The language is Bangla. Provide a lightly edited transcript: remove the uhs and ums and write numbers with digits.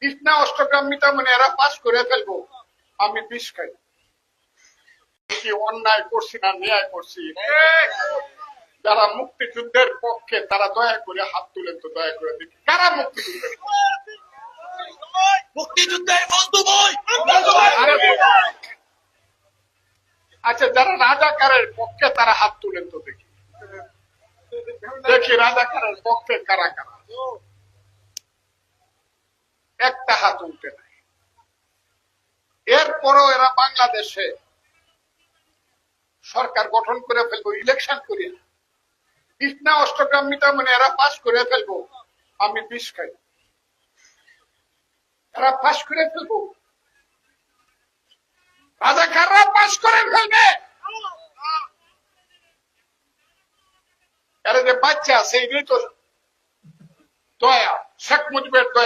কৃষ্ণা অষ্টগ্রাম মিতামণি এরা পাশ করে ফেলবো, আমি বিষ খাই। কি অন্যায় করছি না ন্যায় করছি? যারা মুক্তিযুদ্ধের পক্ষে তারা দয়া করে হাত তুলেন তো, দয়া করে দেখি কারা মুক্তিযুদ্ধের মুক্তিযুদ্ধের বন্ধু বই। আচ্ছা, যারা রাজাকারের পক্ষে তারা হাত তুলেন তো দেখি, দেখি রাজাকারের পক্ষে কারা কারা। একটা হাত উঠে নাই। এরপরও এরা বাংলাদেশে সরকার গঠন করে ফেলবো, ইলেকশন করে কৃষ্ণা অষ্টগ্রাম মিতামণি এরা পাশ করে ফেলবো, আমি বিষ খাই। এরা পাশ করে ফেলবো, রাজাকাররা পাশ করে ফেলবে। এরা যে বাচ্চা আছে, এই তো দয়া, শেখ মুজিবের দয়া।